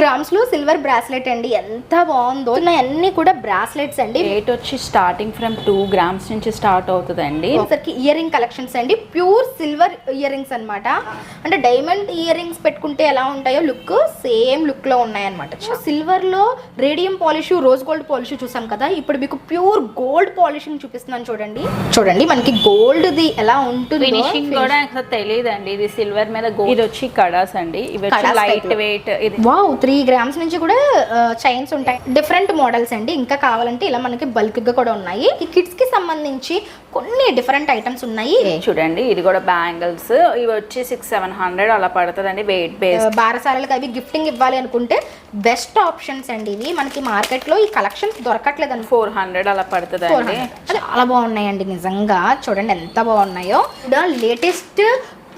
grams లో silver bracelet అండి. ఎంత బాగుందో. అన్ని కూడా బ్రాస్లెట్స్ అండి. రేట్ వచ్చి స్టార్టింగ్ ఫ్రమ్ 2 grams నుంచి స్టార్ట్ అవుతుందండి. సరికి ఇయర్ రింగ్ కలెక్షన్స్ అండి. ప్యూర్ సిల్వర్ ఇయర్ రింగ్స్ అనమాట. అంటే డైమండ్ ఇయర్ రింగ్స్ పెట్టుకుంటే ఎలా ఉంటాయో లుక్ సేమ్ లుక్ లో ఉన్నాయన్నమాట. సిల్వర్ లో radium polish, rose gold polish చూసాం కదా. ఇప్పుడు మీకు ప్యూర్ గోల్డ్ పాలిషింగ్ చూపిస్తున్నాను చూడండి. చూడండి మనకి గోల్డ్ ది ఎలా ఉంటుంది. ఫినిషింగ్ కూడా అసలు తెలియదండి. ఇది సిల్వర్ మీద గోల్డ్. ఇది వచ్చి కడాస్ అండి. ఇవి వచ్చి లైట్ వెయిట్. ఇది వావ్ 3 grams నుంచి కూడా చైన్స్ ఉంటాయి. డిఫరెంట్ మోడల్స్ అండి. ఇంకా కావాలంటే ఇలా మనకి బల్క్ గా కూడా ఉన్నాయి. ఈ కిడ్స్ కి సంబంధించి కొన్ని డిఫరెంట్ ఐటమ్స్ ఉన్నాయి. చూడండి ఇది కూడా బ్యాంగిల్స్. ఇవి వచ్చి 600-700 అలా పడుతుందండి. వెయిట్ బేస్ బారసాలకి అవి గిఫ్టింగ్ ఇవ్వాలి అనుకుంటే బెస్ట్ ఆప్షన్స్ అండి ఇవి. మనకి మార్కెట్ లో ఈ కలెక్షన్స్ దొరకట్లేదు అండి. 400 అలా పడుతుందండి. చాలా బాగున్నాయండి నిజంగా. చూడండి ఎంత బాగున్నాయో. లేటెస్ట్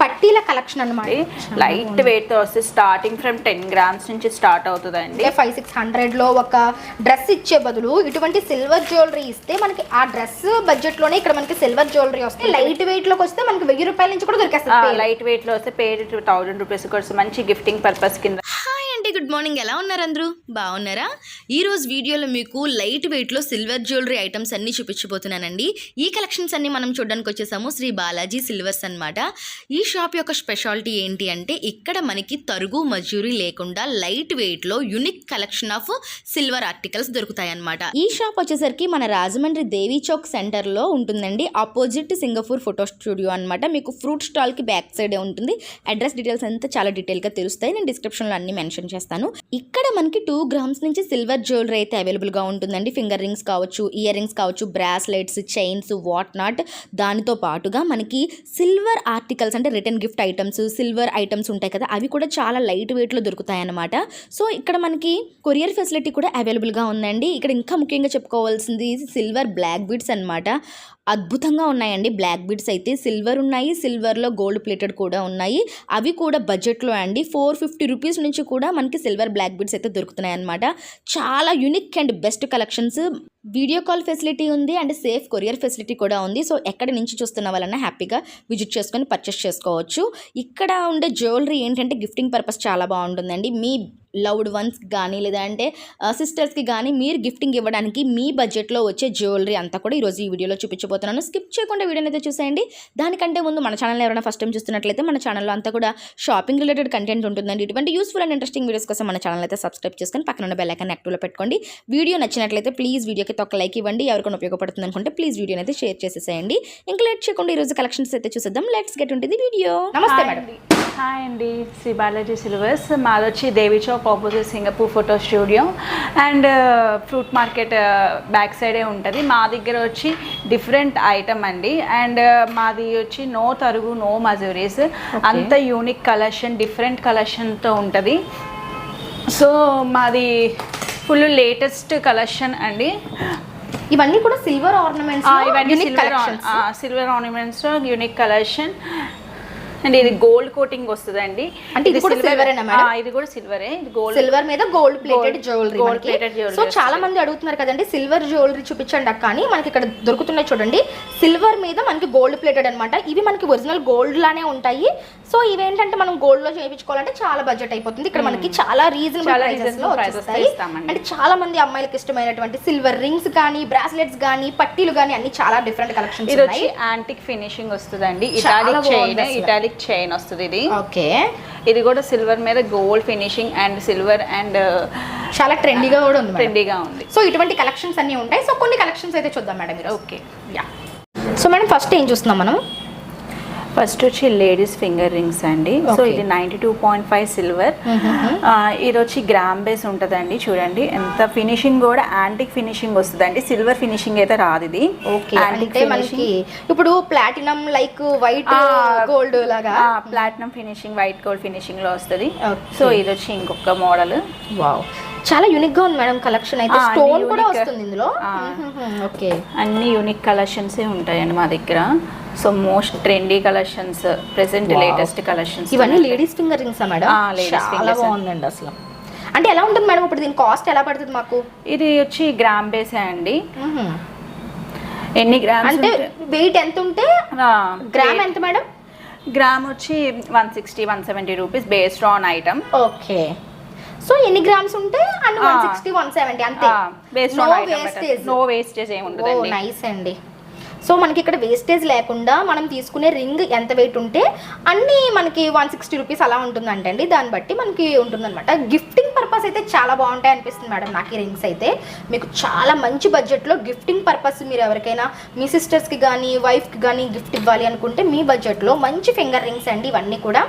పట్టీల కలెక్షన్ అన్నమాట. లైట్ వెయిట్ తో వస్తే స్టార్టింగ్ ఫ్రమ్ 10 grams నుంచి స్టార్ట్ అవుతుందండి. 500-600 లో ఒక డ్రెస్ ఇచ్చే బదులు ఇటువంటి సిల్వర్ జ్యువెలరీ ఇస్తే మనకి ఆ డ్రెస్ బడ్జెట్ లోనే ఇక్కడ మనకి సిల్వర్ జ్యువెలరీ వస్తుంది. లైట్ వెయిట్ లోకి వస్తే మనకి 1000 రూపాయల నుంచి కూడా దొరికేస్తుంది. లైట్ వెయిట్ లో వస్తే పేరు 1000 రూపీస్ కూడా మంచి గిఫ్టింగ్ పర్పస్ కింద. గుడ్ మార్నింగ్, ఎలా ఉన్నారు అందరూ? బాగున్నారా? ఈరోజు వీడియోలో మీకు లైట్ వెయిట్లో సిల్వర్ జ్యువెలరీ ఐటమ్స్ అన్నీ చూపించబోతున్నానండి. ఈ కలెక్షన్స్ అన్ని మనం చూడడానికి వచ్చేసాము శ్రీ బాలాజీ సిల్వర్స్ అన్నమాట. ఈ షాప్ యొక్క స్పెషాలిటీ ఏంటి అంటే ఇక్కడ మనకి తరుగు మజూరీ లేకుండా లైట్ వెయిట్లో unique collection of silver articles దొరుకుతాయి అన్నమాట. ఈ షాప్ వచ్చేసరికి మన రాజమండ్రి దేవీ చౌక్ సెంటర్లో ఉంటుందండి. ఆపోజిట్ సింగపూర్ ఫోటో స్టూడియో అనమాట. మీకు ఫ్రూట్ స్టాల్కి బ్యాక్ సైడే ఉంటుంది. అడ్రస్ డీటెయిల్స్ అంతా చాలా డీటెయిల్గా తెలుస్తాయి. నేను డిస్క్రిప్షన్లో అన్ని మెన్షన్ చేస్తాను. ఇక్కడ మనకి 2 grams నుంచి సిల్వర్ జ్యువెలరీ అయితే అవైలబుల్ గా ఉంటుందండి. ఫింగర్ రింగ్స్ కావచ్చు, ఇయర్ రింగ్స్ కావచ్చు, బ్రాస్లెట్స్, చైన్స్, వాట్ నాట్. దానితో పాటుగా మనకి సిల్వర్ ఆర్టికల్స్ అంటే return gift items, silver items ఉంటాయి కదా, అవి కూడా చాలా లైట్ వెయిట్ లో దొరుకుతాయి అన్నమాట. సో ఇక్కడ మనకి కొరియర్ ఫెసిలిటీ కూడా అవైలబుల్ గా ఉందండి. ఇక్కడ ఇంకా ముఖ్యంగా చెప్పుకోవాల్సింది సిల్వర్ బ్లాక్ బీడ్స్ అన్నమాట. అద్భుతంగా ఉన్నాయండి బ్లాక్ బీడ్స్ అయితే. సిల్వర్ ఉన్నాయి, సిల్వర్లో గోల్డ్ ప్లేటెడ్ కూడా ఉన్నాయి. అవి కూడా బడ్జెట్లో అండి. 450 రూపీస్ నుంచి కూడా మనకి సిల్వర్ బ్లాక్ బీడ్స్ అయితే దొరుకుతున్నాయి అనమాట. చాలా unique and best collections. Video call facility ఉంది అండ్ సేఫ్ కొరియర్ ఫెసిలిటీ కూడా ఉంది. సో ఎక్కడి నుంచి చూస్తున్న వాళ్ళన్నా హ్యాపీగా విజిట్ చేసుకొని పర్చేస్ చేసుకోవచ్చు. ఇక్కడ ఉండే జ్యువెలరీ ఏంటంటే గిఫ్టింగ్ పర్పస్ చాలా బాగుంటుందండి. మీ లవ్డ్ వన్స్ కానీ లేదంటే సిస్టర్స్కి కానీ మీరు గిఫ్టింగ్ ఇవ్వడానికి మీ బడ్జెట్లో వచ్చే జ్యువెలరీ అంతా కూడా ఈరోజు ఈ వీడియోలో చూపించబోతున్నాను. స్కిప్ చేయకుండా వీడియోని అయితే చూసేయండి. దానికంటే ముందు మన ఛానల్ ఎవరైనా ఫస్ట్ టైం చూస్తున్నట్లయితే మన ఛానల్లో అంతా కూడా షాపింగ్ రిలేటెడ్ కంటెంట్ ఉంటుందండి. ఇటువంటి యూస్ఫుల్ అండ్ ఇంట్రెస్టింగ్ వీడియోస్ కోసం మన ఛానల్ అయితే సబ్స్క్రైబ్ చేసుకొని పక్కన ఉన్న బెల్ ఐకాన్ యాక్టివ్లో పెట్టుకోండి. వీడియో నచ్చినట్లయితే ప్లీజ్ వీడియోకి ఒక లైక్ ఇవ్వండి. ఎవరికైనా ఉపయోగపడుతుంది అనుకుంటే ప్లీజ్ వీడియోని అయితే షేర్ చేసేసేయండి. ఇంకా లేట్ చేయకుండా ఈరోజు కలెక్షన్స్ అయితే చూసేద్దాం. Let's get into the video. నమస్తే మేడం. హాయ్ అండి, శ్రీ బాలాజీ సిల్వర్స్. మాది వచ్చి Devi Chowk opposite Singapore photo studio and fruit market back సైడే ఉంటుంది. మా దగ్గర వచ్చి డిఫరెంట్ ఐటమ్ అండి. అండ్ మాది వచ్చి నో తరుగు, నో మజూరీస్. అంత యూనిక్ కలెక్షన్, డిఫరెంట్ కలెక్షన్తో ఉంటుంది. సో మాది ఫుల్ లేటెస్ట్ కలెక్షన్ అండి. ఇవన్నీ కూడా silver ornaments, silver ornaments unique collection. And ఇది గోల్డ్ కోటింగ్ వస్తుందండి. అంటే ఇది కూడా సిల్వరేనా మేడం? ఇది కూడా సిల్వరే. గోల్డ్ సిల్వర్ మీద గోల్డ్ ప్లేటెడ్ జ్యువెలరీ. సో చాలా మంది అడుగుతున్నారు కదండి సిల్వర్ జ్యువెలరీ చూపించండి అక్క అని. మనకి ఇక్కడ దొరుకుతున్నాయి చూడండి. సిల్వర్ మీద మనకి గోల్డ్ ప్లేటెడ్ అనమాట. ఇవి మనకి ఒరిజినల్ గోల్డ్ లానే ఉంటాయి. సో ఇవేంటంటే మనం గోల్డ్ లో చేయించుకోవాలంటే చాలా బడ్జెట్ అయిపోతుంది. ఇక్కడ మనకి చాలా రీజనబుల్ ప్రైసెస్ లో వచ్చేస్తాయి. అంటే చాలా మంది అమ్మాయిలకు ఇష్టమైనటువంటి సిల్వర్ రింగ్స్ కానీ, బ్రాస్లెట్స్ కానీ, పట్టీలు కానీ అన్ని చాలా డిఫరెంట్ కలెక్షన్స్. ఇది వచ్చి యాంటిక్ ఫినిషింగ్ వస్తుందండి. ఇటాలిక్ చైన్ వస్తుంది ఇది. ఓకే, ఇది కూడా సిల్వర్ మీద gold finishing and silver and చాలా ట్రెండీగా కూడా ఉంది. ట్రెండీగా ఉంది. సో ఇటువంటి కలెక్షన్స్ అన్ని ఉంటాయి. సో కొన్ని కలెక్షన్స్ అయితే చూద్దాం madam. Okay yeah. So madam first ఏం చూస్తున్నాం మనం? ఫస్ట్ వచ్చి లేడీస్ ఫింగర్ రింగ్స్ అండి. సో ఇది 92.5 సిల్వర్. ఇది వచ్చి గ్రామ్ బేస్ ఉంటుందండి. చూడండి ఎంత ఫినిషింగ్ కూడా యాంటిక్ ఫినిషింగ్ వస్తుందండి. సిల్వర్ ఫినిషింగ్ అయితే రాదు ఇది. అంటే మనకి ఇప్పుడు ప్లాటినం లైక్ వైట్ గోల్డ్ లాగా platinum finishing, white gold finishing లో వస్తుంది. సో ఇది వచ్చి ఇంకొక మోడల్. వావ్, చాలా యూనిక్ గా ఉంది మేడం కలెక్షన్ అయితే. స్టోన్ కూడా వస్తుంది ఇందులో. ఓకే, అన్ని యూనిక్ కలెక్షన్స్ ఉంటాయండి మా దగ్గర. So most trendy collections, present latest collections. ఇవన్నీ లేడీస్ ఫింగర్ రింగ్స్ మేడం? చాలా బాగుందండి అసలు. అంటే ఎలా ఉంటుంది మేడం ఇప్పుడు దీని కాస్ట్ ఎలా పడుతుంది మాకు? ఇది వచ్చి గ్రామ్ బేసే అండి. ఎన్ని గ్రామ్స్ అంటే వెయిట్ ఎంత ఉంటే గ్రామ్ ఎంత మేడం? గ్రామ్ వచ్చి 160-170 rupees based on item. Okay, so ఎన్ని గ్రామ్స్ ఉంటే అండ్ 160 170 అంతే. నో వేస్టేజ్ ఏమి ఉండదు. నైస్ అండి. సో మనకి ఇక్కడ వేస్టేజ్ లేకుండా మనం తీసుకునే రింగ్ ఎంత వెయిట్ ఉంటే అన్నీ మనకి 160 రూపీస్ అలా ఉంటుందంటండి. దాన్ని బట్టి మనకి ఉంటుందన్నమాట. గిఫ్టింగ్ పర్పస్ అయితే చాలా బాగుంటాయి అనిపిస్తుంది మేడం నాకు ఈ రింగ్స్ అయితే. మీకు చాలా మంచి బడ్జెట్లో గిఫ్టింగ్ పర్పస్ మీరు ఎవరికైనా మీ సిస్టర్స్కి కానీ వైఫ్కి కానీ గిఫ్ట్ ఇవ్వాలి అనుకుంటే మీ బడ్జెట్లో మంచి ఫింగర్ రింగ్స్ అండి. ఇవన్నీ కూడా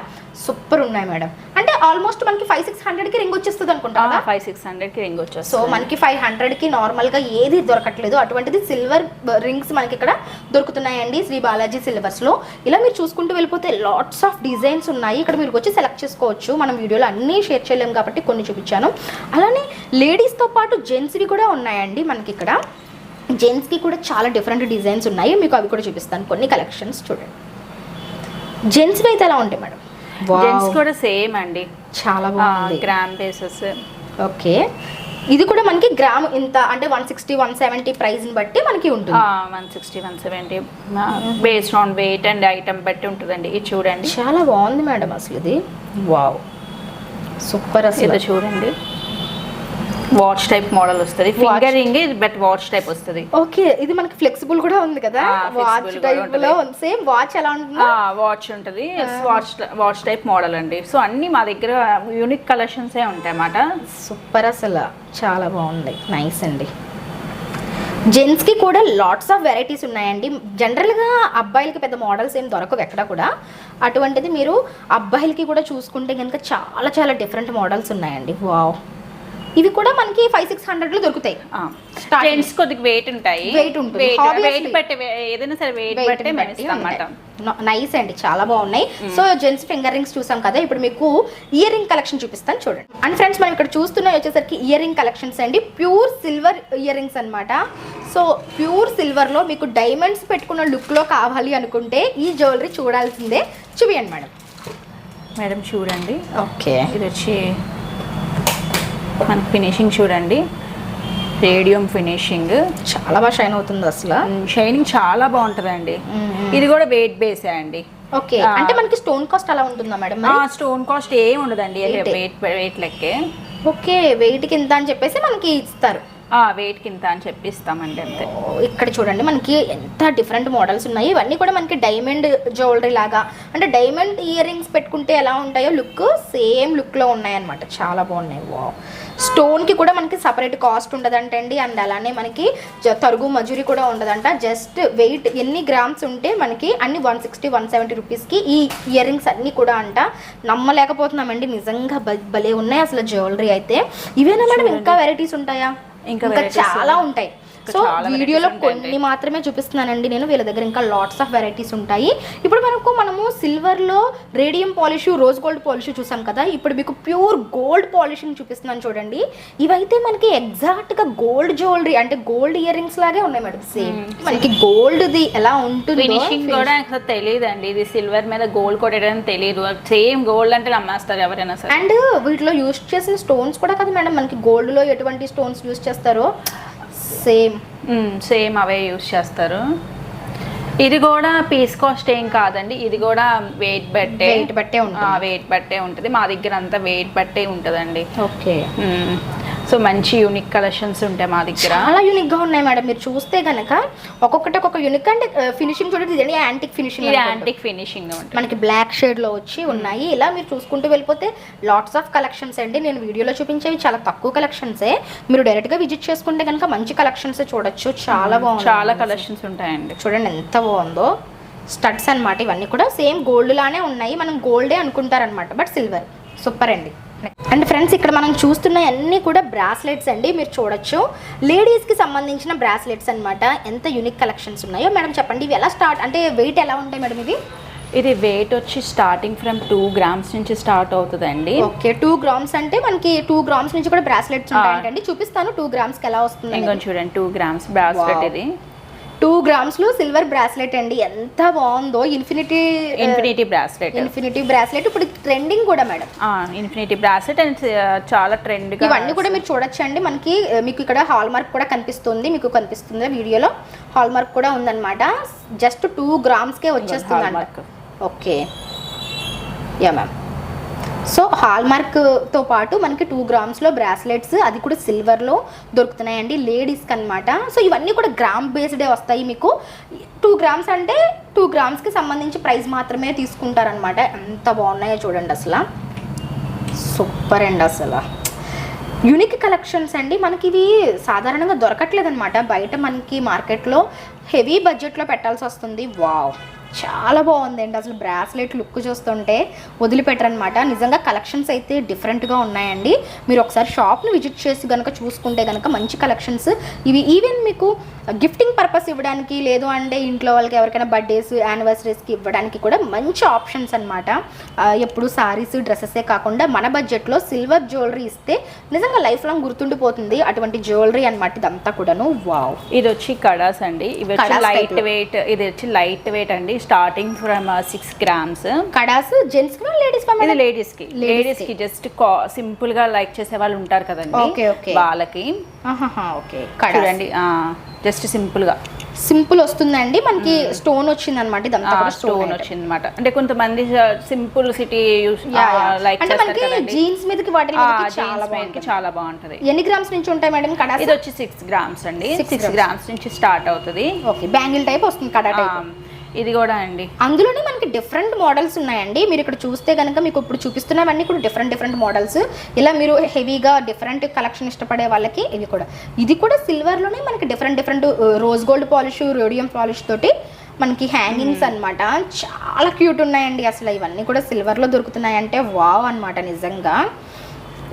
సూపర్ ఉన్నాయి మేడం. అంటే ఆల్మోస్ట్ మనకి 500-600కి రింగ్ వచ్చేస్తుంది అనుకుంటా కదా. 500-600కి రింగ్ వచ్చేస్తుంది. సో మనకి 500కి నార్మల్గా ఏది దొరకట్లేదు. అటువంటిది సిల్వర్ రింగ్స్ మనకి ఇక్కడ దొరుకుతున్నాయండి శ్రీ బాలాజీ సిల్వర్స్లో. ఇలా మీరు చూసుకుంటూ వెళ్ళిపోతే లాట్స్ ఆఫ్ డిజైన్స్ ఉన్నాయి. ఇక్కడ మీరు వచ్చి సెలెక్ట్ చేసుకోవచ్చు. మనం వీడియోలో అన్నీ షేర్ చేయలేము కాబట్టి కొన్ని చూపించాను. అలానే లేడీస్తో పాటు జెంట్స్వి కూడా ఉన్నాయండి మనకి ఇక్కడ. జెంట్స్కి కూడా చాలా డిఫరెంట్ డిజైన్స్ ఉన్నాయి. మీకు అవి కూడా చూపిస్తాను కొన్ని కలెక్షన్స్ చూడండి. జెంట్స్వి అయితే ఎలా ఉంటాయి మేడం? జెంట్స్ కూడా సేమ్ అండి, చాలా బాగుంది. Gram bases. ఓకే, ఇది కూడా మనకి గ్రామ్ ఇంత అంటే 160 170 ప్రైస్ని బట్టి మనకి ఉంటుంది. 160 170 based on weight and item బట్టి ఉంటుందండి. ఇది చూడండి చాలా బాగుంది మేడం అసలు ఇది. Wow super. అసలు చూడండి వాచ్ టైప్ మోడల్ వస్తుంది. Finger ring but watch type వస్తుంది. ఓకే, ఇది మనకి ఫ్లెక్సిబుల్ కూడా ఉంది కదా. వాచ్ టైప్ లో సేమ్ వాచ్ ఎలా ఉంటుంది? వాచ్ ఉంటుంది. వాచ్ టైప్ మోడల్ అండి. సో అన్ని మా దగ్గర యూనిక్ కలెక్షన్స్ ఏ ఉంటాయి అన్నమాట. సూపర్, అసలు చాలా బాగుంది. నైస్ అండి. జెంట్స్కి కూడా లాట్స్ ఆఫ్ వెరైటీస్ ఉన్నాయండి. జనరల్గా అబ్బాయిలకి పెద్ద మోడల్స్ ఏం దొరకవు ఎక్కడ కూడా. అటువంటిది మీరు అబ్బాయిలకి కూడా చూసుకుంటే కనుక చాలా చాలా డిఫరెంట్ మోడల్స్ ఉన్నాయండి. వావ్, ఇవి కూడా మనకి 500-600లో దొరుకుతాయి. జెంట్స్ కొద్దిగా వెయిట్ ఉంటాయి. వెయిట్ ఉంటుంది. వెయిట్ బట్టి ఏదైనా సరే వెయిట్ బట్టి అన్నమాట. నైస్ అండి, చాలా బాగున్నాయి. సో జెంట్స్ ఫింగర్ రింగ్స్ చూసాం కదా. ఇప్పుడు మీకు ఇయర్ రింగ్ కలెక్షన్ చూపిస్తాను చూడండి. అండ్ ఫ్రెండ్స్ మనం ఇక్కడ చూస్తున్నవి వచ్చేసరికి ఇయర్ రింగ్ కలెక్షన్స్ అండి. ప్యూర్ సిల్వర్ ఇయర్ రింగ్స్ అనమాట. సో ప్యూర్ సిల్వర్లో మీకు డైమండ్స్ పెట్టుకున్న లుక్లో కావాలి అనుకుంటే ఈ జ్యువెలరీ చూడాల్సిందే. చూపియండి మేడం. మేడం చూడండి. ఓకే, ఇది వచ్చి మనకి ఫినిషింగ్ చూడండి. రేడియం ఫినిషింగ్ చాలా బాగా షైన్ అవుతుంది. అసలు షైనింగ్ చాలా బాగుంటుందండి. ఇది కూడా వెయిట్ బేసే అండి. ఓకే, అంటే మనకి స్టోన్ కాస్ట్ అలా ఉంటుందా మేడం? స్టోన్ కాస్ట్ ఏం ఉండదండి, వెయిట్ లెక్కే. ఓకే, వెయిట్ కింద అని చెప్పేసి మనకి ఇస్తారు. వెయిట్ కింద అని చెప్పిస్తామండి అంతే. ఇక్కడ చూడండి మనకి ఎంత డిఫరెంట్ మోడల్స్ ఉన్నాయి. ఇవన్నీ కూడా మనకి డైమండ్ జ్యువెలరీ లాగా, అంటే డైమండ్ ఇయర్ రింగ్స్ పెట్టుకుంటే ఎలా ఉంటాయో లుక్ సేమ్ లుక్లో ఉన్నాయన్నమాట. చాలా బాగున్నాయి. వావ్, స్టోన్కి కూడా మనకి సపరేట్ కాస్ట్ ఉండదంటండి. అండ్ అలానే మనకి తరుగు మజూరీ కూడా ఉండదంట. జస్ట్ వెయిట్ ఎన్ని గ్రామ్స్ ఉంటే మనకి అన్ని 160 170 రూపీస్కి ఈ ఇయర్ రింగ్స్ అన్నీ కూడా అంట. నమ్మలేకపోతున్నామండి, నిజంగా భలే ఉన్నాయి అసలు జ్యువెలరీ అయితే. ఇవేనా మేడం ఇంకా వెరైటీస్ ఉంటాయా? ఇంకా చాలా ఉంటాయి. సో వీడియోలో కొన్ని మాత్రమే చూపిస్తున్నానండి నేను. వీళ్ళ దగ్గర ఇంకా లాట్స్ ఆఫ్ వెరైటీస్ ఉంటాయి. ఇప్పుడు మనము సిల్వర్లో radium polish, rose gold polish చూసాం కదా. ఇప్పుడు మీకు ప్యూర్ గోల్డ్ పాలిషింగ్ చూపిస్తున్నాను చూడండి. ఇవైతే మనకి ఎగ్జాక్ట్గా గోల్డ్ జ్యువెలరీ అంటే గోల్డ్ ఇయర్ రింగ్స్ లాగే ఉన్నాయి మేడం. సేమ్ మనకి గోల్డ్ది ఎలా ఉంటుంది ఫినిషింగ్ కూడా తెలియదండి. ఇది సిల్వర్ మీద గోల్డ్ కొట్టడం తెలియదు. సేమ్ గోల్డ్ అంటే నమ్మేస్తారు ఎవరైనా సరే. అండ్ వీటిలో యూస్ చేసిన స్టోన్స్ కూడా కదా మేడం మనకి గోల్డ్లో ఎటువంటి స్టోన్స్ యూస్ చేస్తారో సేమ్ అవే యూస్ చేస్తారు. ఇది కూడా పీస్ కాస్ట్ ఏం కాదండి. ఇది కూడా వెయిట్ బట్టే ఉంటుంది. మా దగ్గర అంతా వెయిట్ బట్టే ఉంటుందండి. ఓకే, సో మంచి యూనిక్ కలెక్షన్స్ ఉంటాయి మా దగ్గర. చాలా యూనిక్ గా ఉన్నాయి మేడం. మీరు చూస్తే కనుక ఒక్కొక్కటి ఒక్కొక్క యూనిక్. అంటే ఫినిషింగ్ చూడండి, ఇది యాంటిక్ ఫినిషింగ్. మనకి బ్లాక్ షేడ్ లో వచ్చి ఉన్నాయి. ఇలా మీరు చూసుకుంటూ వెళ్ళిపోతే లాట్స్ ఆఫ్ కలెక్షన్స్ అండి. నేను వీడియోలో చూపించేవి చాలా తక్కువ కలెక్షన్సే. మీరు డైరెక్ట్ గా విజిట్ చేసుకుంటే కనుక మంచి కలెక్షన్స్ చూడొచ్చు. చాలా బాగుంది, చాలా కలెక్షన్స్ ఉంటాయండి. చూడండి ఎంత బాగుందో. స్టడ్స్ అన్నమాట. ఇవన్నీ కూడా సేమ్ గోల్డ్ లానే ఉన్నాయి. మనం గోల్డే అనుకుంటారనమాట, బట్ సిల్వర్. సూపర్ అండి. అండ్ ఫ్రెండ్స్ ఇక్కడ మనం చూస్తున్న అన్నీ కూడా బ్రాస్లెట్స్ అండి. మీరు చూడొచ్చు లేడీస్కి సంబంధించిన బ్రాస్లెట్స్ అనమాట. ఎంత యూనిక్ కలెక్షన్స్ ఉన్నాయో మేడం చెప్పండి. ఇవి ఎలా స్టార్ట్ అంటే వెయిట్ ఎలా ఉంటాయి మేడం? ఇది వెయిట్ వచ్చి స్టార్టింగ్ ఫ్రమ్ 2 గ్రామ్స్ నుంచి స్టార్ట్ అవుతుందండి. ఓకే, 2 గ్రామ్స్ అంటే మనకి 2 గ్రామ్స్ నుంచి కూడా బ్రాస్లెట్స్ ఉంటాయండి. చూపిస్తాను 2 గ్రామ్స్కి ఎలా వస్తుంది. ఇంకొంచెం చూడండి, 2 గ్రామ్స్ బ్రాస్లెట్. ఇది 2 గ్రామ్స్లో సిల్వర్ బ్రాస్లెట్ అండి. ఎంత బాగుందో. ఇన్ఫినిటీ బ్రాస్లెట్ ఇప్పుడు ట్రెండింగ్ కూడా మేడం. ఇన్ఫినిటీ బ్రాస్లెట్ అండ్ చాలా ట్రెండ్. ఇవన్నీ కూడా మీరు చూడొచ్చు అండి. మీకు ఇక్కడ హాల్ మార్క్ కూడా కనిపిస్తుంది. మీకు కనిపిస్తుంది వీడియోలో హాల్ మార్క్ కూడా ఉందన్నమాట. జస్ట్ 2 గ్రామ్స్కే వచ్చేస్తుంది. Okay, yeah ma'am. సో హాల్మార్క్తో పాటు మనకి 2 గ్రామ్స్లో బ్రాస్లెట్స్, అది కూడా సిల్వర్లో దొరుకుతున్నాయండి లేడీస్కి అనమాట. సో ఇవన్నీ కూడా గ్రామ్ బేస్డే వస్తాయి మీకు. 2 గ్రామ్స్ అంటే 2 గ్రామ్స్కి సంబంధించి ప్రైస్ మాత్రమే తీసుకుంటారనమాట. ఎంత బాగున్నాయో చూడండి, అసలు సూపర్ అండి. అసలు యూనిక్ కలెక్షన్స్ అండి. మనకి ఇవి సాధారణంగా దొరకట్లేదు అనమాట బయట. మనకి మార్కెట్లో హెవీ బడ్జెట్లో పెట్టాల్సి వస్తుంది. వావ్, చాలా బాగుందండి. అసలు బ్రాస్లెట్ లుక్ చూస్తుంటే వదిలిపెట్టరనమాట. నిజంగా కలెక్షన్స్ అయితే డిఫరెంట్గా ఉన్నాయండి. మీరు ఒకసారి షాప్ని విజిట్ చేసి కనుక చూసుకుంటే కనుక మంచి కలెక్షన్స్ ఇవి. ఈవెన్ మీకు గిఫ్టింగ్ పర్పస్ ఇవ్వడానికి, లేదు అంటే ఇంట్లో వాళ్ళకి ఎవరికైనా బర్త్డేస్, యానివర్సరీస్కి ఇవ్వడానికి కూడా మంచి ఆప్షన్స్ అనమాట. ఎప్పుడు సారీస్, డ్రెస్సెసే కాకుండా మన బడ్జెట్లో సిల్వర్ జ్యువెలరీ ఇస్తే నిజంగా లైఫ్ లాంగ్ గుర్తుండిపోతుంది. అటువంటి జ్యువెలరీ అనమాట ఇదంతా కూడాను. వావ్, ఇది వచ్చి కడాస్ అండి. ఇవి వచ్చి లైట్ వెయిట్. ఇది వచ్చి లైట్ వెయిట్ అండి, starting from 6 grams. Kadas gents కి లేడీస్ కి? ఇది లేడీస్ కి జస్ట్ సింపుల్ గా లైక్ చేసే వాళ్ళు ఉంటారు కదండి, వాళ్ళకి. చూడండి, జస్ట్ సింపుల్ వస్తుందండి. మనకి స్టోన్ వచ్చింది అనమాట. ఇదంతా కూడా స్టోన్ వచ్చింది అనమాట. అంటే కొంతమంది సింపుల్ సిటీ లైక్ జీన్స్ మీదకి వాటి చాలా బాగుంటది. ఎన్ని గ్రామ్స్ నుంచి ఉంటాయి మేడం కడాస్? ఇది వచ్చి 6 grams అండి. 6 grams నుంచి స్టార్ట్ అవుతుంది. ఓకే, బ్యాంగిల్ టైప్ వస్తుంది కడా టైప్. ఇది కూడా అండి. అందులోనే మనకి డిఫరెంట్ మోడల్స్ ఉన్నాయండి. మీరు ఇక్కడ చూస్తే కనుక మీకు ఇప్పుడు చూపిస్తున్నవన్నీ కూడా డిఫరెంట్ మోడల్స్. ఇలా మీరు హెవీగా డిఫరెంట్ కలెక్షన్ ఇష్టపడే వాళ్ళకి ఇవి కూడా. ఇది కూడా సిల్వర్లోనే మనకి different rose gold polish, radium polish తోటి మనకి హ్యాంగింగ్స్ అనమాట. చాలా క్యూట్ ఉన్నాయండి. అసలు ఇవన్నీ కూడా సిల్వర్లో దొరుకుతున్నాయంటే వావ్ అనమాట నిజంగా.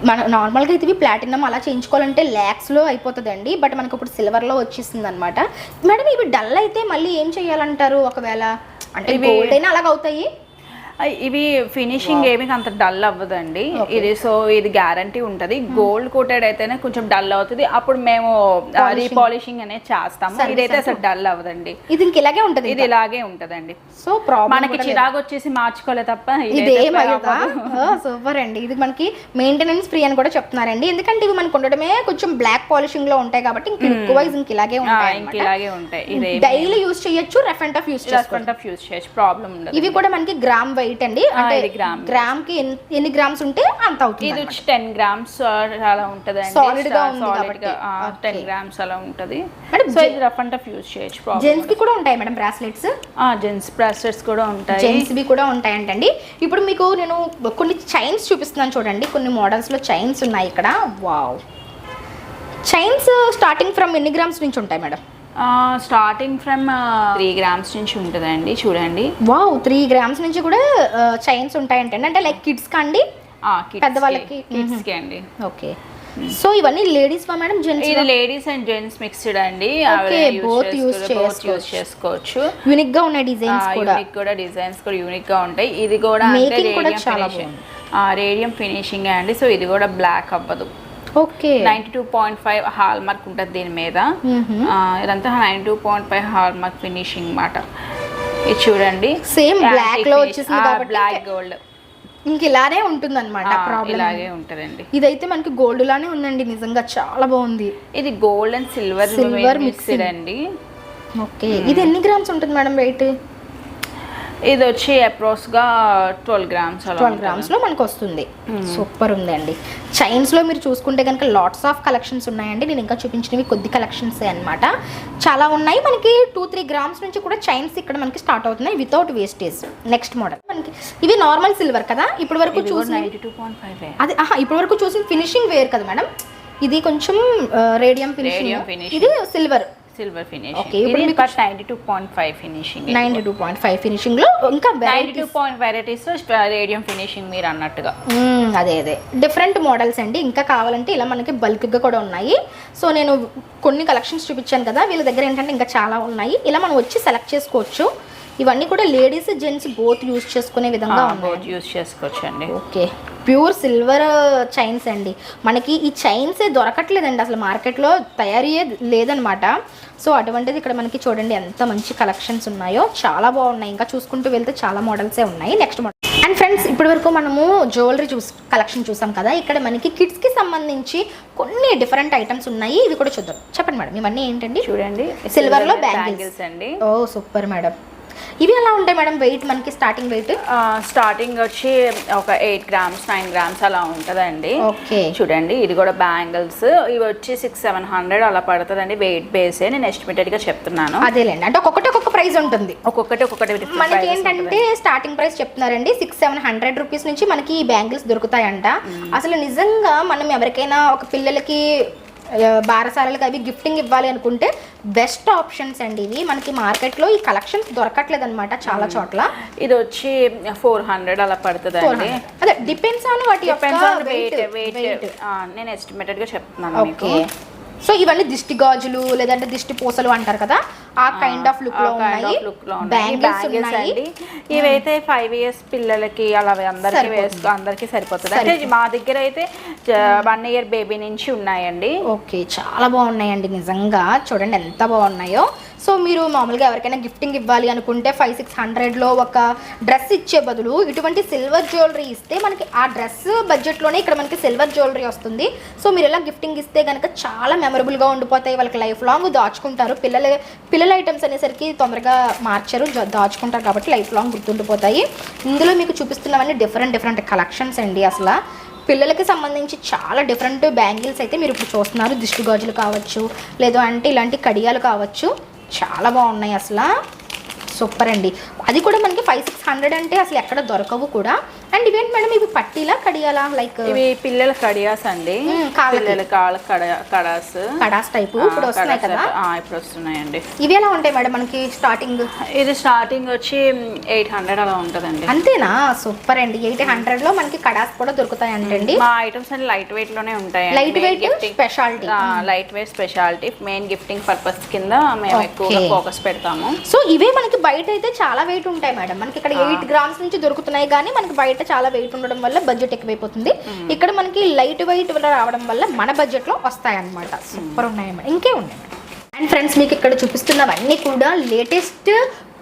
మన నార్మల్గా అయితే ఇవి ప్లాటినం అలా చేయించుకోవాలంటే ల్యాక్స్లో అయిపోతుందండి. బట్ మనకు ఇప్పుడు సిల్వర్లో వచ్చేసింది అనమాట. మేడం ఇవి డల్ అయితే మళ్ళీ ఏం చేయాలంటారు? ఒకవేళ అంటే గోల్డ్ అయినా అలాగ అవుతాయి? ఇవి ఫినిషింగ్ ఏమి అంత డల్ అవ్వదండి. ఇది సో ఇది గ్యారంటీ ఉంటుంది. గోల్డ్ కోటెడ్ అయితేనే కొంచెం డల్ అవుతుంది. అప్పుడు మేము రీపాలిషింగ్ అనేది చేస్తాము. ఇదైతే అసలు డల్ అవ్వదండి. ఇది ఇలాగే ఉంటుంది. ఇది ఇలాగే ఉంటదండి. సో ప్రాబ్లం మనకి చిరాకు వచ్చేసి మార్చుకోలే తప్ప సూపర్ అండి. ఇది మనకి మెయింటెనెన్స్ ఫ్రీ అని కూడా చెప్తున్నారండి. ఎందుకంటే ఇవి మనకు ఉండడమే కొంచెం బ్లాక్ పాలిషింగ్ లో ఉంటాయి కాబట్టి ఇంక ఇలాగే ఉంటాయి. డైలీ యూస్ చేయొచ్చు, రఫ్ అండ్ టఫ్ యూస్ చేయొచ్చు, ప్రాబ్లం ఉండదు. ఇవి కూడా మనకి గ్రామ్ వెయిట్ అండి. అంటే గ్రామ్ కి ఎన్ని గ్రామ్స్ ఉంటే అంత అవుతుంది. ఇది వచ్చి 10 grams అలా ఉంటది. సాలిడ్ గా ఉంది కాబట్టి 10 grams అలా ఉంటది. సో ఇది రఫ్ అండ్ టఫ్ యూస్ చేయొచ్చు. జెంట్స్ కి కూడా ఉంటాయి మేడం బ్రాస్లెట్స్? జెంట్స్ బ్రాస్లెట్స్ కూడా ఉంటాయి. జెంట్స్ వి కూడా ఉంటాయంటండి. ఇప్పుడు మీకు నేను కొన్ని చైన్స్ చూపిస్తున్నాను చూడండి. కొన్ని మోడల్స్ లో చైన్స్ ఉన్నాయి ఇక్కడ. వావ్, చైన్స్ స్టార్టింగ్ ఫ్రమ్ ఎన్ని గ్రామ్స్ నుంచి ఉంటాయి మేడం? స్టార్టింగ్ ఫ్రమ్ 3 grams నుంచి ఉంటుందండి. చూడండి, వావ్, 3 grams నుంచి కూడా చైన్స్ ఉంటాయంటండి. అంటే లైక్ కిడ్స్ కండి, పెద్దవాళ్ళకి? కిడ్స్ కి అండి. ఓకే. సో ఇవన్నీ లేడీస్ వా మేడం, జెంట్స్? ఇది లేడీస్ అండ్ జెంట్స్ మిక్స్డ్ అండి. బోత్ యూస్ చేసుకోవచ్చు. యూనిక్ గా ఉన్నాయి డిజైన్స్ కూడా. డిజైన్స్ కూడా యూనిక్ గా ఉంటాయి. ఇది కూడా రేడియం ఫినిషింగ్ అండి. సో ఇది కూడా బ్లాక్ అవ్వదు. ఓకే, 92.5 హాల్ మార్క్ ఉంటుంది దీని మీద. ఇదంతా 92.5 హాల్ మార్క్ ఫినిషింగ్ మాట. ఇది చూడండి, సేమ్ బ్లాక్ లో వచ్చేసింది కాబట్టి బ్లాక్ గోల్డ్ ఇంక ఇలానే ఉంటుంది అనమాట. ఇలాగే ఉంటదండి. ఇదైతే మనకి గోల్డ్ లానే ఉందండి. నిజంగా చాలా బాగుంది. ఇది గోల్డ్ అండ్ సిల్వర్ మిక్స్డ్ అండి. ఓకే, ఇది ఎన్ని గ్రామ్స్ ఉంటుంది మేడం వెయిట్? ఇది వచ్చి అప్రోక్స్ గా 12 grams 12 grams లో మనకు వస్తుంది. సూపర్ ఉందండి. చైన్స్ లో మీరు చూసుకుంటే కనుక లాట్స్ ఆఫ్ కలెక్షన్స్ ఉన్నాయండి. నేను ఇంకా చూపించినవి కొద్ది కలెక్షన్స్ అన్నమాట. చాలా ఉన్నాయి. మనకి 2-3 grams నుంచి కూడా చైన్స్ ఇక్కడ మనకి స్టార్ట్ అవుతున్నాయి వితౌట్ వేస్టేజ్. నెక్స్ట్ మోడల్ మనకి ఇవి నార్మల్ సిల్వర్ కదా. ఇప్పటి వరకు చూసి 92.5 అది ఇప్పటి వరకు చూసిన ఫినిషింగ్ వేరు కదా మేడం. ఇది కొంచెం రేడియం ఫినిషింగ్, ఇది సిల్వర్ ఫినిషింగ్. ఓకే, ఇప్పుడు మీకు 92.5 ఫినిషింగ్. 92.5 ఫినిషింగ్ లో ఇంకా 92 వెరైటీస్ రేడియం ఫినిషింగ్ మీరు అన్నట్టుగా. అదే డిఫరెంట్ మోడల్స్ అండి. ఇంకా కావాలంటే ఇలా మనకి బల్క్ గా కూడా ఉన్నాయి. సో నేను కొన్ని కలెక్షన్స్ చూపించాను కదా, వీళ్ళ దగ్గర ఏంటంటే ఇంకా చాలా ఉన్నాయి. ఇలా మనం వచ్చి సెలెక్ట్ చేసుకోవచ్చు. ఇవన్నీ కూడా లేడీస్ జెంట్స్ బోత్ యూస్ చేసుకునే విధంగా యూస్ చేసుకోవచ్చు అండి. ఓకే, ప్యూర్ సిల్వర్ చైన్స్ అండి. మనకి ఈ చైన్సే దొరకట్లేదండి అసలు, మార్కెట్లో తయారీయే లేదనమాట. సో అటువంటిది ఇక్కడ మనకి చూడండి ఎంత మంచి కలెక్షన్స్ ఉన్నాయో, చాలా బాగున్నాయి. ఇంకా చూసుకుంటూ వెళ్తే చాలా మోడల్సే ఉన్నాయి. Next model. అండ్ ఫ్రెండ్స్, ఇప్పటి వరకు మనము జ్యువెలరీ కలెక్షన్ చూసాం కదా. ఇక్కడ మనకి కిడ్స్కి సంబంధించి కొన్ని డిఫరెంట్ ఐటమ్స్ ఉన్నాయి. ఇవి కూడా చూద్దాం. చెప్పండి మేడం, ఇవన్నీ ఏంటండి? చూడండి, సిల్వర్లో బ్యాంగిల్స్ అండి. ఓ సూపర్ మేడం. ఇవి ఎలా ఉంటాయి మేడం వెయిట్ మనకి స్టార్టింగ్ వెయిట్? స్టార్టింగ్ వచ్చి ఒక 8 grams 9 grams అలా ఉంటుందండి. ఓకే చూడండి ఇది కూడా బ్యాంగిల్స్, ఇవి వచ్చి 600-700 అలా పడుతుందండి. వెయిట్ బేసే నేను ఎస్టిమేటెడ్గా చెప్తున్నాను. అదేలేండి, అంటే ఒక్కొక్క ప్రైస్ ఉంటుంది. ఒక్కొక్కటి మనకి ఏంటంటే స్టార్టింగ్ ప్రైస్ చెప్తున్నారండి 600-700 రూపీస్ నుంచి మనకి ఈ బ్యాంగిల్స్ దొరుకుతాయంట. అసలు నిజంగా మనం ఎవరికైనా ఒక పిల్లలకి బారసాలకి అవి గిఫ్టింగ్ ఇవ్వాలి అనుకుంటే బెస్ట్ ఆప్షన్స్ అండి ఇవి. మనకి మార్కెట్లో ఈ కలెక్షన్స్ దొరకట్లేదు అనమాట చాలా చోట్ల. ఇది వచ్చి 400 అలా పడుతుందండి. అదే డిపెండ్స్ ఆన్ వాటి వెయిట్ నేను ఎస్టిమేటెడ్గా చెప్తున్నాను మీకు. సో ఇవన్నీ దిష్టి గాజులు లేదంటే దిష్టి పూసలు అంటారు కదా, ఆ కైండ్ ఆఫ్ లుక్ లో ఉన్నాయి. బ్యాంగిల్స్ అండి ఇవైతే 5 years పిల్లలకి అలా అందరికి సరిపోతుంది. అంటే మా దగ్గర అయితే 1 year బేబీ నుంచి ఉన్నాయండి. ఓకే చాలా బాగున్నాయండి నిజంగా, చూడండి ఎంత బాగున్నాయో. సో మీరు మామూలుగా ఎవరికైనా గిఫ్టింగ్ ఇవ్వాలి అనుకుంటే 500-600లో ఒక డ్రెస్ ఇచ్చే బదులు ఇటువంటి సిల్వర్ జ్యువెలరీ ఇస్తే మనకి ఆ డ్రెస్ బడ్జెట్లోనే ఇక్కడ మనకి సిల్వర్ జ్యువెలరీ వస్తుంది. సో మీరు ఇలా గిఫ్టింగ్ ఇస్తే కనుక చాలా మెమరబుల్గా ఉండిపోతాయి, వాళ్ళకి లైఫ్ లాంగ్ దాచుకుంటారు. పిల్లల ఐటమ్స్ అనేసరికి తొందరగా మార్చరు, దాచుకుంటారు కాబట్టి లైఫ్ లాంగ్ గుర్తుండిపోతాయి. ఇందులో మీకు చూపిస్తున్నవన్నీ డిఫరెంట్ కలెక్షన్స్ అండి. అసలు పిల్లలకి సంబంధించి చాలా డిఫరెంట్ బ్యాంగిల్స్ అయితే మీరు ఇప్పుడు చూస్తున్నారు. దిష్టి గాజులు కావచ్చు, లేదు అంటే ఇలాంటి కడియాలు కావచ్చు, చాలా బాగున్నాయి అసలు. సూపర్ అండి. అది కూడా మనకి 500-600 అంటే అసలు ఎక్కడ దొరకవు కూడా. అండ్ ఇవేంటి మేడం ఇవి పట్టీలా కడియాలా? లైక్ ఇవి పిల్లల కడియాస్ అండి, పిల్లల కడాస్ టైప్ ఇప్పుడు వస్తున్నాయి కదా. ఇప్పుడు వస్తున్నాయండి. ఇవి ఎలా ఉంటాయి మేడం మనకి స్టార్టింగ్? ఇది స్టార్టింగ్ వచ్చి 800 అలా ఉంటుందండి. అంతేనా? సూపర్ అండి. 800లో మనకి కడాస్ కూడా దొరుకుతాయి అంటండి. మా ఐటమ్స్ అన్ని లైట్ వెయిట్ లోనే ఉంటాయి. Light weight speciality, light weight speciality. Main gifting purpose కింద మేము ఎక్కువగా ఫోకస్ పెడతాము. సో ఇవే మనకి బయట అయితే చాలా వెయిట్ ఉంటాయి మేడం. మనకి ఇక్కడ 8 grams నుంచి దొరుకుతున్నాయి, కానీ మనకి బయట చాలా వెయిట్ ఉండడం వల్ల బడ్జెట్ ఎక్కువైపోతుంది. ఇక్కడ మనకి లైట్ వెయిట్ రావడం వల్ల మన బడ్జెట్ లో వస్తాయి అన్నమాట. సూపర్ ఉన్నాయి మేడం. ఇంకే ఉన్నాయి మేడం. అండ్ ఫ్రెండ్స్ మీకు ఇక్కడ చూపిస్తున్నవన్నీ కూడా లేటెస్ట్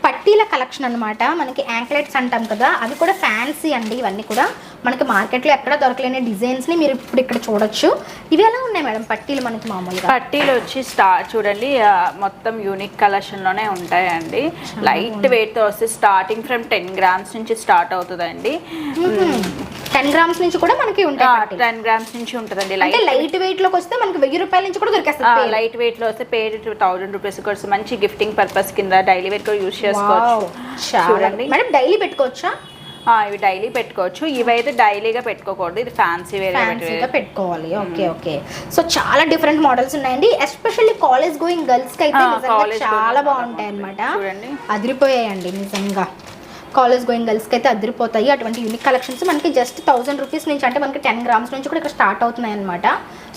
పట్టీల కలెక్షన్ అనమాట. మనకి యాంక్లెట్స్ అంటాం కదా, అవి కూడా ఫ్యాన్సీ అండి. ఇవన్నీ కూడా మనకి మార్కెట్లో ఎక్కడ దొరకలేని డిజైన్స్ని మీరు ఇప్పుడు ఇక్కడ చూడొచ్చు. ఇవి ఎలా ఉన్నాయి మేడం పట్టీలు? మనకి మామూలుగా పట్టీలు వచ్చి చూడండి మొత్తం యూనిక్ కలెక్షన్లోనే ఉంటాయండి. లైట్ వెయిట్తో వస్తే స్టార్టింగ్ ఫ్రమ్ 10 grams నుంచి స్టార్ట్ అవుతుందండి. 10 grams నుంచి కూడా మనకి ఉంటాయి. 10 grams నుంచి ఉంటుందండి. లైట్ వెయిట్ లోకి వస్తే మనకి 1000 రూపాయల నుంచి కూడా దొరికేస్తుంది. లైట్ వెయిట్ లో వస్తే పేడ్ 1000 రూపీస్ కూడా మంచి గిఫ్టింగ్ పర్పస్ కింద డైలీ వేర్ కూడా యూజ్ చేసుకోవచ్చు. చూడండి మేడం డైలీ పెట్టుకోవచ్చా? ఇవి డైలీ పెట్టుకోవచ్చు. ఇవైతే డైలీగా పెట్టుకోకూడదు, ఇది ఫ్యాన్సీ వేర్ పెట్టుకోవాలి. ఓకే. సో చాలా డిఫరెంట్ మోడల్స్ ఉన్నాయండి. ఎస్పెషల్లీ కాలేజ్ గోయింగ్ గర్ల్స్ కి అయితే చాలా బాగుంటాయి అన్నమాట. అదిరిపోయాయండి నిజంగా. కాలేజ్ గోయింగ్ గర్ల్స్కి అయితే అదిరిపోతాయి అటువంటి యూనిక్ కలెక్షన్స్. మనకి జస్ట్ 1000 రూపీస్ నుంచి, అంటే మనకి 10 grams నుంచి కూడా ఇక్కడ స్టార్ట్ అవుతున్నాయి అనమాట.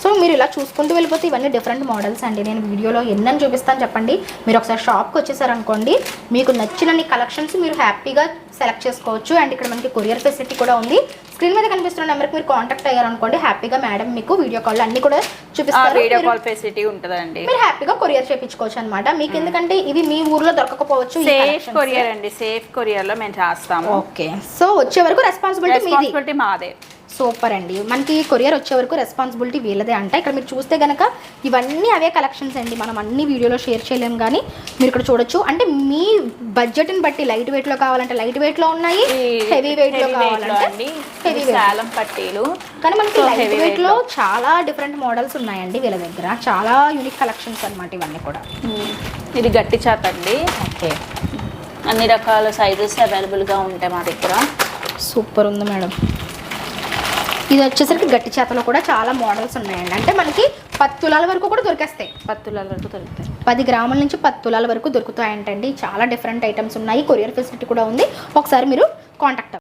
సో మీరు ఇలా చూసుకుంటూ వెళ్ళిపోతే ఇవన్నీ డిఫరెంట్ మోడల్స్ అండి. నేను వీడియోలో ఎన్నని చూపిస్తాను చెప్పండి. మీరు ఒకసారి షాప్కి వచ్చేసారనుకోండి, మీకు నచ్చినన్ని కలెక్షన్స్ మీరు హ్యాపీగా సెలెక్ట్ చేసుకోవచ్చు. అండ్ ఇక్కడ మనకి కొరియర్ ఫెసిలిటీ కూడా ఉంది. స్క్రీన్ మీద కనిపిస్తున్న నెంబర్కి మీరు కాంటాక్ట్ అయ్యారనుకోండి, హ్యాపీగా మేడం మీకు వీడియో కాల్ అన్ని కూడా చూపిస్తారు. వీడియో కాల్ ఫెసిలిటీ ఉంటుందండి. మీరు హ్యాపీగా కొరియర్ చేయించుకోవచ్చు అనమాట. మీకు ఎందుకంటే ఇవి మీ ఊర్లో దొరకకపోవచ్చు. సేఫ్ కొరియర్ అండి, సేఫ్ కొరియర్ లో మేము చేస్తాము. ఓకే. సో వచ్చే వరకు రెస్పాన్సిబిలిటీ మాదే. సూపర్ అండి. మనకి కొరియర్ వచ్చే వరకు రెస్పాన్సిబిలిటీ వీళ్ళదే అంట. ఇక్కడ మీరు చూస్తే కనుక ఇవన్నీ అవే కలెక్షన్స్ అండి. మనం అన్ని వీడియోలో షేర్ చేయలేము, కానీ మీరు ఇక్కడ చూడొచ్చు. అంటే మీ బడ్జెట్ని బట్టి లైట్ వెయిట్లో కావాలంటే లైట్ వెయిట్లో ఉన్నాయి, హెవీ వెయిట్లో కావాలంటే హెవీ వెయిట్ పట్టీలు. కానీ మనకి లైట్ వెయిట్లో చాలా డిఫరెంట్ మోడల్స్ ఉన్నాయండి వీళ్ళ దగ్గర. చాలా యూనిక్ కలెక్షన్స్ అనమాట ఇవన్నీ కూడా. ఇది గట్టి చాత అండి. ఓకే. అన్ని రకాల సైజెస్ అవైలబుల్గా ఉంటాయి మా దగ్గర. సూపర్ ఉంది మేడం. ఇది వచ్చేసరికి గట్టి చేతలో కూడా చాలా మోడల్స్ ఉన్నాయండి. అంటే మనకి 10 తులాల వరకు కూడా దొరికేస్తాయి. 10 తులాల వరకు దొరుకుతాయి. 10 గ్రాముల నుంచి 10 తులాల వరకు దొరుకుతాయంటండి. చాలా డిఫరెంట్ ఐటమ్స్ ఉన్నాయి. కొరియర్ ఫెసిలిటీ కూడా ఉంది. ఒకసారి మీరు కాంటాక్ట్